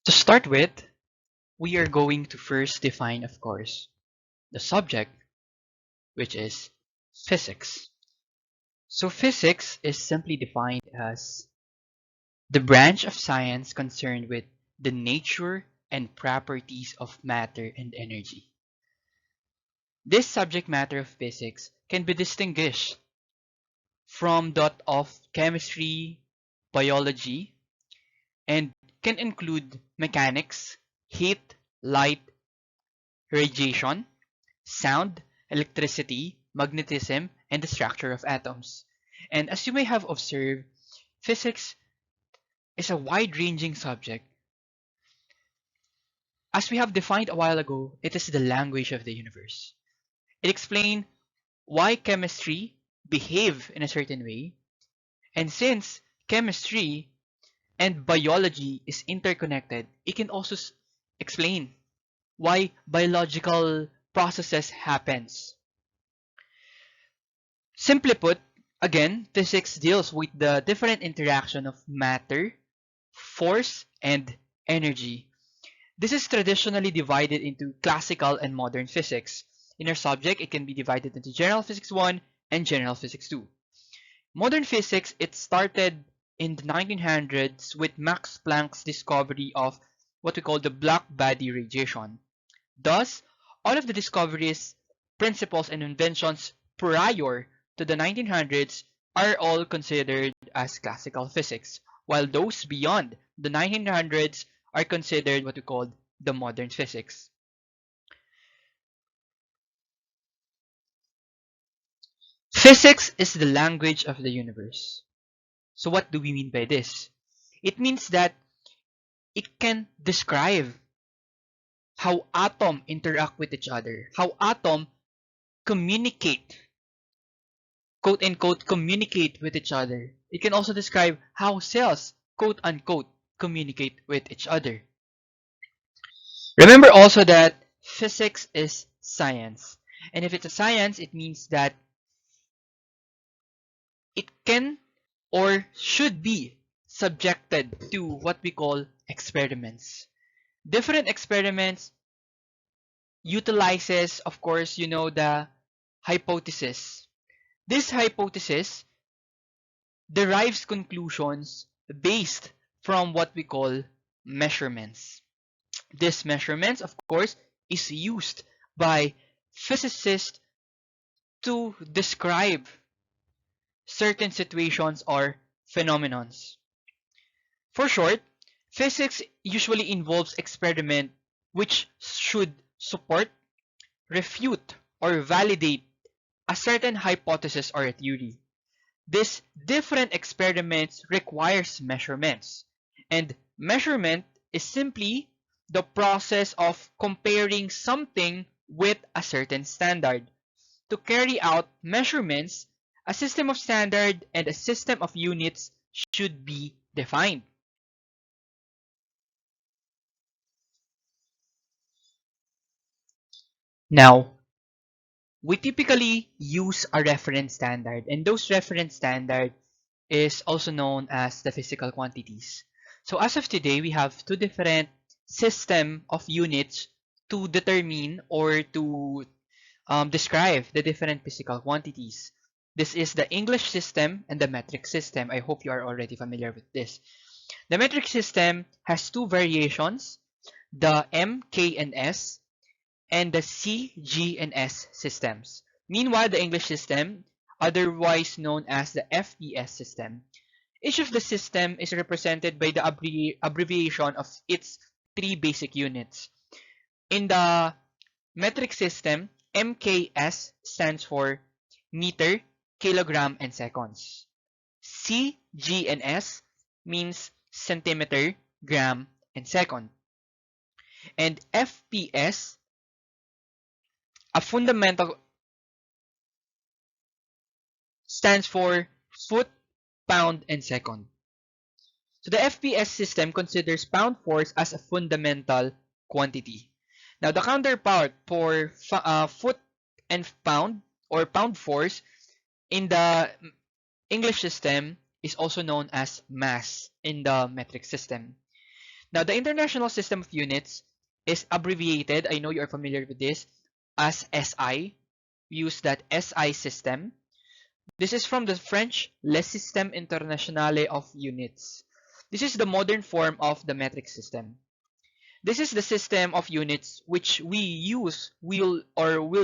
To start with, we are going to first define, of course, the subject, which is physics. So physics is simply defined as the branch of science concerned with the nature and properties of matter and energy. This subject matter of physics can be distinguished from that of chemistry, biology, and can include mechanics, heat, light, radiation, sound, electricity, magnetism, and the structure of atoms. And as you may have observed, physics is a wide-ranging subject. As we have defined a while ago, it is the language of the universe. It explains why chemistry behave in a certain way, and since chemistry and biology is interconnected, it can also explain why biological processes happens. Simply put, again, physics deals with the different interaction of matter, force, and energy. This is traditionally divided into classical and modern physics. In our subject, it can be divided into General Physics 1 and General Physics 2. Modern physics, it started in the 1900s with Max Planck's discovery of what we call the black body radiation. Thus, all of the discoveries, principles, and inventions prior to the 1900s are all considered as classical physics, while those beyond the 1900s are considered what we call the modern physics. Physics is the language of the universe. So what do we mean by this? It means that it can describe how atoms interact with each other, how atoms communicate, quote unquote, communicate with each other. It can also describe how cells, quote unquote, communicate with each other. Remember also that physics is science. And if it's a science, it means that it can or should be subjected to what we call experiments. Different experiments utilizes, of course, the hypothesis. This hypothesis derives conclusions based from what we call measurements. This measurements, of course, is used by physicists to describe certain situations or phenomenons. For short, physics usually involves experiment which should support, refute, or validate a certain hypothesis or a theory. This different experiments requires measurements, and measurement is simply the process of comparing something with a certain standard. To carry out measurements, a system of standard and a system of units should be defined. Now, we typically use a reference standard, and those reference standard is also known as the physical quantities. So as of today, we have two different system of units to determine or to describe the different physical quantities. This is the English system and the metric system. I hope you are already familiar with this. The metric system has two variations, the M, K, and S, and the C, G, and S systems. Meanwhile, the English system, otherwise known as the FES system, each of the system is represented by the abbreviation of its three basic units. In the metric system, MKS stands for meter, kilogram, and seconds. C, G, and S means centimeter, gram, and second. And FPS, a fundamental, stands for foot, pound, and second. So the FPS system considers pound force as a fundamental quantity. Now the counterpart for foot and pound or pound force in the English system is also known as mass in the metric system. Now, the International System of Units is abbreviated, I know you're familiar with this, as SI. We use that SI system. This is from the French Le Système International of Units. This is the modern form of the metric system. This is the system of units which will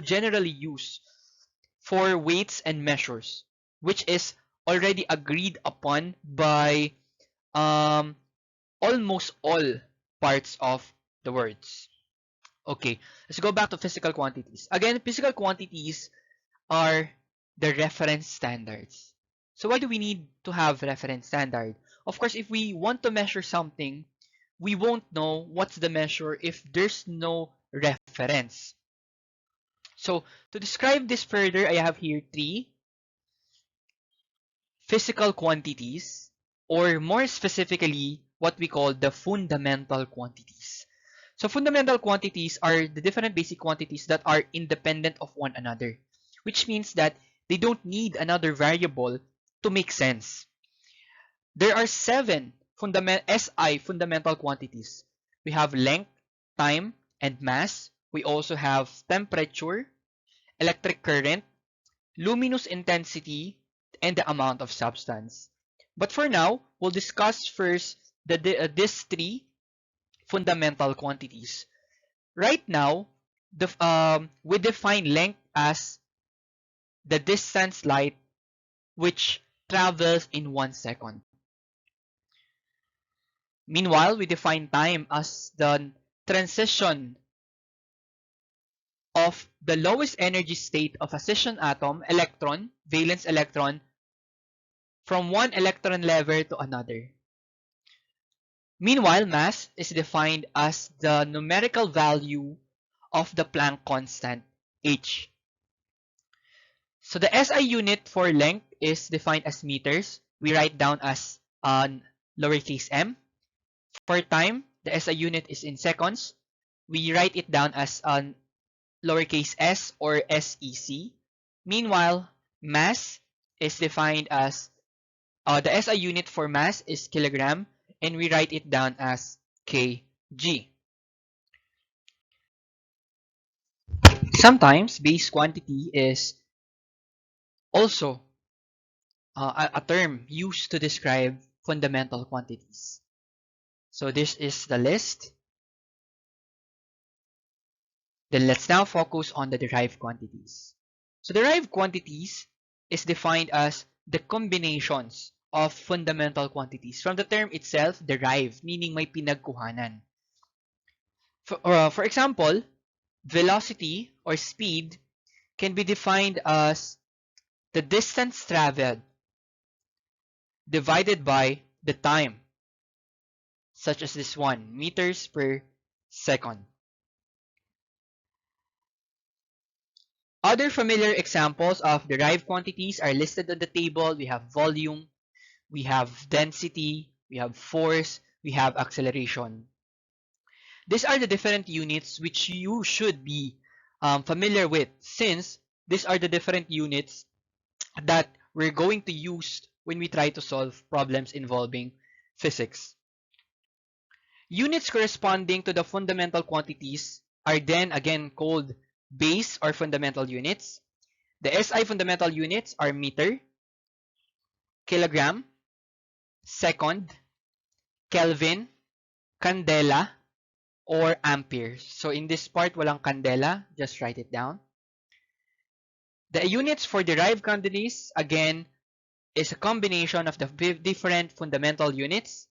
generally use for weights and measures, which is already agreed upon by um, almost all parts of the words. Okay, let's go back to physical quantities. Again, physical quantities are the reference standards. So why do we need to have reference standard? Of course, if we want to measure something, we won't know what's the measure if there's no reference. So to describe this further, I have here three physical quantities, or more specifically, what we call the fundamental quantities. So fundamental quantities are the different basic quantities that are independent of one another, which means that they don't need another variable to make sense. There are 7 SI fundamental quantities. We have length, time, and mass. We also have temperature, electric current, luminous intensity, and the amount of substance. But for now, we'll discuss first these three fundamental quantities. Right now, we define length as the distance light which travels in 1 second. Meanwhile, we define time as the transition of the lowest energy state of a fission atom, electron, valence electron, from one electron level to another. Meanwhile, mass is defined as the numerical value of the Planck constant, h. So the SI unit for length is defined as meters. We write down as lowercase m. For time, the SI unit is in seconds. We write it down as lowercase s or SEC. Meanwhile, mass is defined as the SI unit for mass is kilogram, and we write it down as kg. Sometimes base quantity is also a term used to describe fundamental quantities. So this is the list. Then let's now focus on the derived quantities. So derived quantities is defined as the combinations of fundamental quantities. From the term itself, derived, meaning may pinagkuhanan. For example, velocity or speed can be defined as the distance traveled divided by the time, such as this one, meters per second. Other familiar examples of derived quantities are listed on the table. We have volume, we have density, we have force, we have acceleration. These are the different units which you should be familiar with, since these are the different units that we're going to use when we try to solve problems involving physics. Units corresponding to the fundamental quantities are then again called base or fundamental units. The SI fundamental units are meter, kilogram, second, Kelvin, candela, or amperes. So in this part, walang candela. Just write it down. The units for derived quantities, again, is a combination of the different fundamental units.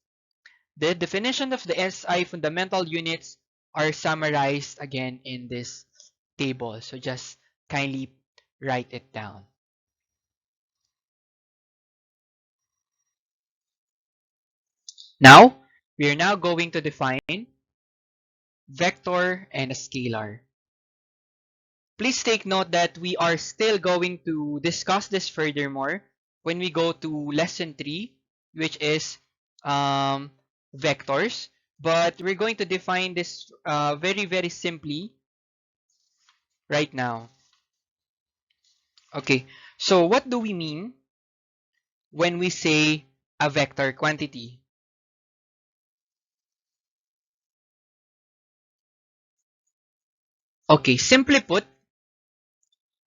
The definition of the SI fundamental units are summarized again in this table. So just kindly write it down. Now, we are now going to define vector and a scalar. Please take note that we are still going to discuss this furthermore when we go to lesson 3, which is vectors. But we're going to define this very, very simply right now. Okay, so what do we mean when we say a vector quantity? Okay, simply put,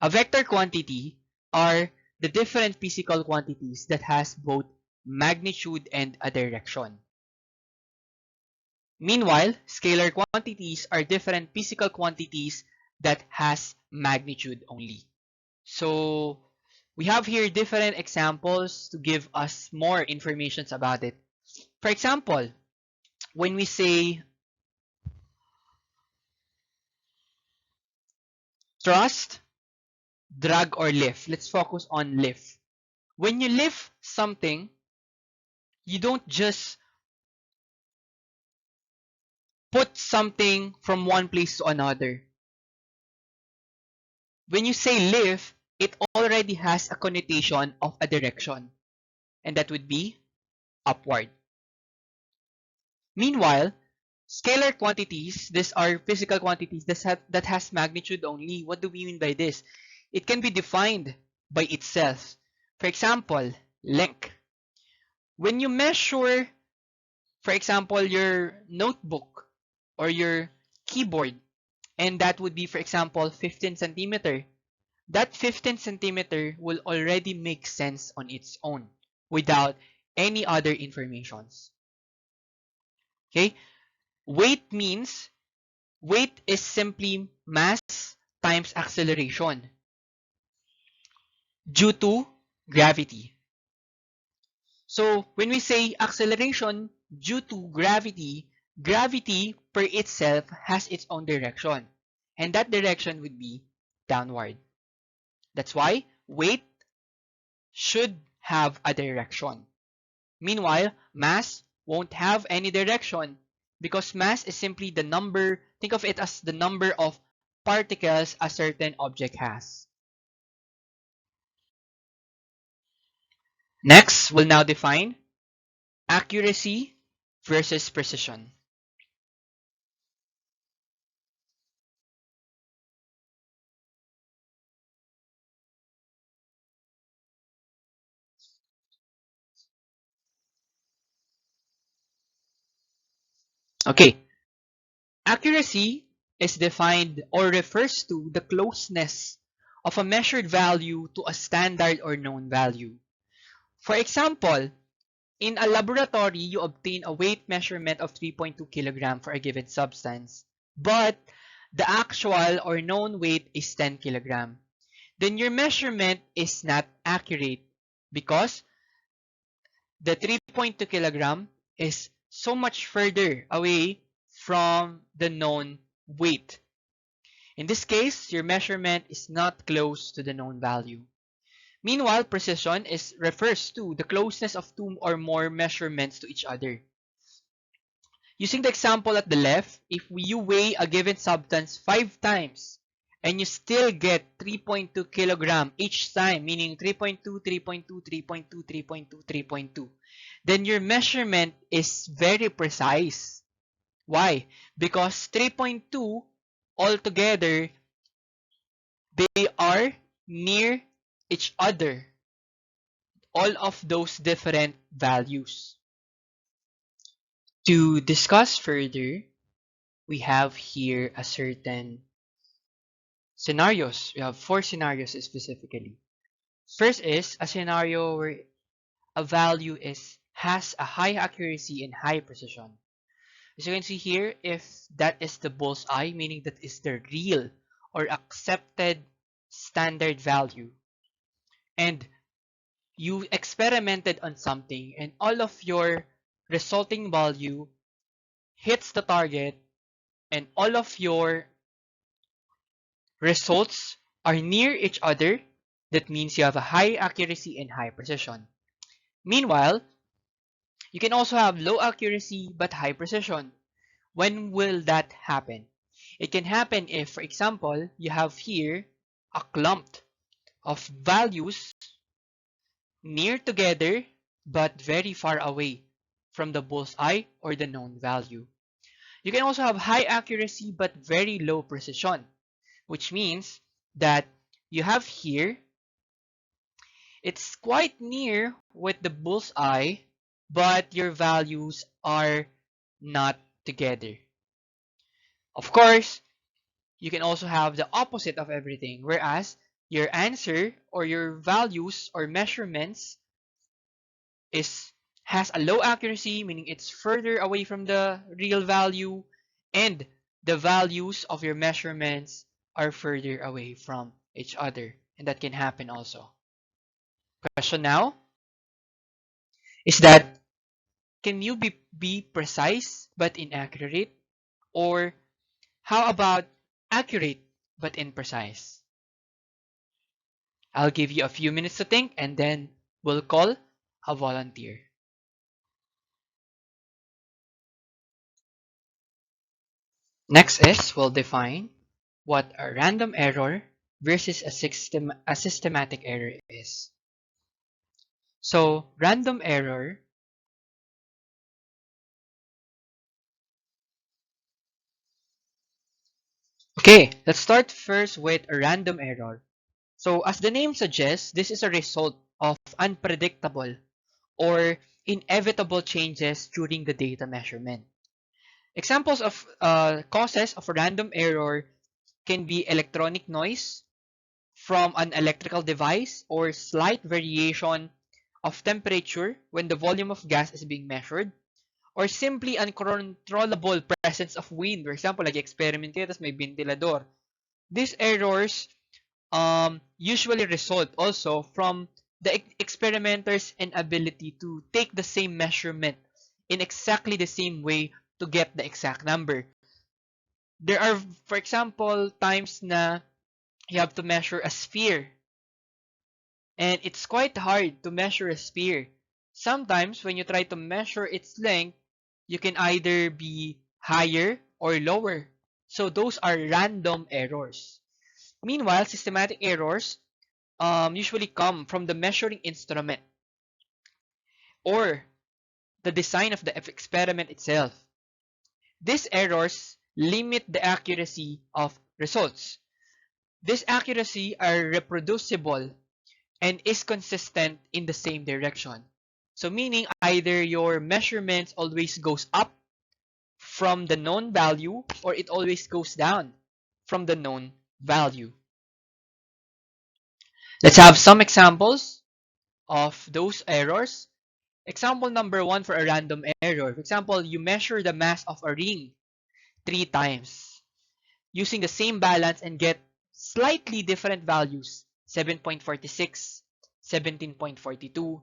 a vector quantity are the different physical quantities that has both magnitude and a direction. Meanwhile, scalar quantities are different physical quantities that has magnitude only. So we have here different examples to give us more information about it. For example, when we say thrust, drag, or lift, let's focus on lift. When you lift something, you don't just put something from one place to another. When you say lift, it already has a connotation of a direction, and that would be upward. Meanwhile, scalar quantities, these are physical quantities that has magnitude only. What do we mean by this? It can be defined by itself. For example, length. When you measure, for example, your notebook or your keyboard, and that would be, for example, 15 centimeter, that 15 centimeter will already make sense on its own without any other informations. Okay? Weight means weight is simply mass times acceleration due to gravity. So when we say acceleration due to gravity, gravity per itself has its own direction, and that direction would be downward. That's why weight should have a direction. Meanwhile, mass won't have any direction because mass is simply the number, think of it as the number of particles a certain object has. Next, we'll now define accuracy versus precision. Okay, accuracy is defined or refers to the closeness of a measured value to a standard or known value. For example, in a laboratory, you obtain a weight measurement of 3.2 kilogram for a given substance, but the actual or known weight is 10 kilogram. Then your measurement is not accurate because the 3.2 kilogram is so much further away from the known weight. In this case, your measurement is not close to the known value. Meanwhile, precision refers to the closeness of two or more measurements to each other. Using the example at the left, if you weigh a given substance 5 times and you still get 3.2 kilogram each time, meaning 3.2, 3.2, 3.2, 3.2, 3.2, then your measurement is very precise. Why? Because 3.2 altogether, they are near each other, all of those different values. To discuss further, we have here a certain scenarios. We have 4 scenarios specifically. First is a scenario where a value has a high accuracy and high precision. As you can see here, if that is the bullseye, meaning that is the real or accepted standard value, and you experimented on something and all of your resulting value hits the target and all of your results are near each other, that means you have a high accuracy and high precision. Meanwhile, you can also have low accuracy but high precision. When will that happen? It can happen if, for example, you have here a clump of values near together but very far away from the bullseye or the known value. You can also have high accuracy but very low precision, which means that you have here, it's quite near with the bullseye, but your values are not together. Of course, you can also have the opposite of everything, whereas your answer or your values or measurements is has a low accuracy, meaning it's further away from the real value, and the values of your measurements are further away from each other. And that can happen also. Question now is that, can you be precise but inaccurate? Or how about accurate but imprecise? I'll give you a few minutes to think and then we'll call a volunteer. Next is, we'll define what a random error versus a systematic error is. So, random error, okay, let's start first with a random error. So, as the name suggests, this is a result of unpredictable or inevitable changes during the data measurement. Examples of causes of a random error can be electronic noise from an electrical device or slight variation of temperature when the volume of gas is being measured, or simply uncontrollable presence of wind. For example, like experiment kayo, tapos may ventilador. These errors usually result also from the experimenter's inability to take the same measurement in exactly the same way to get the exact number. There are, for example, times na you have to measure a sphere, and it's quite hard to measure a sphere. Sometimes when you try to measure its length, you can either be higher or lower. So those are random errors. Meanwhile, systematic errors usually come from the measuring instrument or the design of the experiment itself. These errors limit the accuracy of results. This accuracy are reproducible and is consistent in the same direction. So meaning either your measurements always goes up from the known value or it always goes down from the known value. Let's have some examples of those errors. Example number one for a random error. For example, you measure the mass of a ring 3 times using the same balance and get slightly different values, 7.46, 17.42,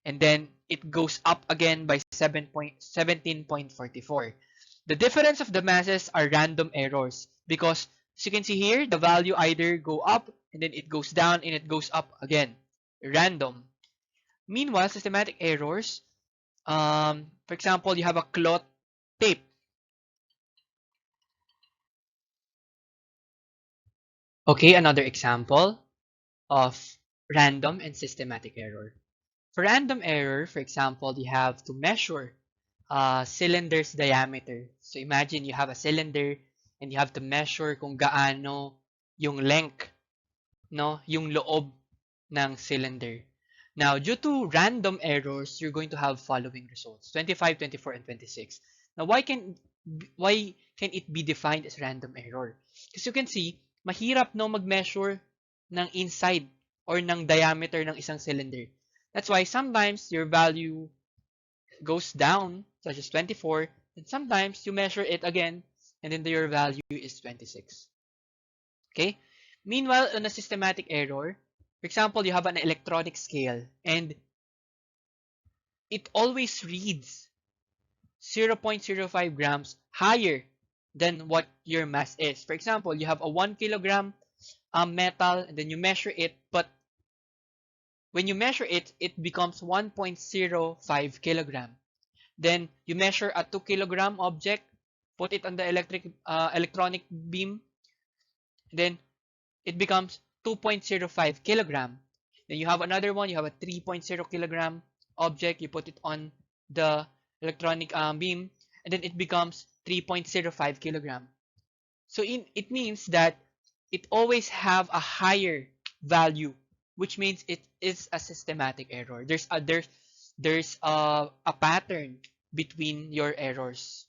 and then it goes up again by 17.44. The difference of the masses are random errors because, as you can see here, the value either go up and then it goes down and it goes up again. Random. Meanwhile, systematic errors, for example, you have a cloth tape. Okay, another example of random and systematic error. For random error, for example, you have to measure a cylinder's diameter. So imagine you have a cylinder and you have to measure kung gaano yung length, no, yung loob ng cylinder. Now, due to random errors, you're going to have following results: 25, 24, and 26. Now, why can it be defined as random error? Because you can see, mahirap no mag-measure ng inside or ng diameter ng isang cylinder. That's why sometimes your value goes down, such as 24, and sometimes you measure it again, and then your value is 26. Okay? Meanwhile, on a systematic error, for example, you have an electronic scale, and it always reads 0.05 grams higher than what your mass is. For example, you have a 1 kilogram metal, and then you measure it, but when you measure it, it becomes 1.05 kilogram. Then you measure a 2 kilogram object, put it on the electronic beam, then it becomes 2.05 kilogram. Then you have another one, you have a 3.0 kilogram object, you put it on the electronic beam, and then it becomes 3.05 kilogram. So it means that it always have a higher value, which means it is a systematic error. There's a pattern between your errors.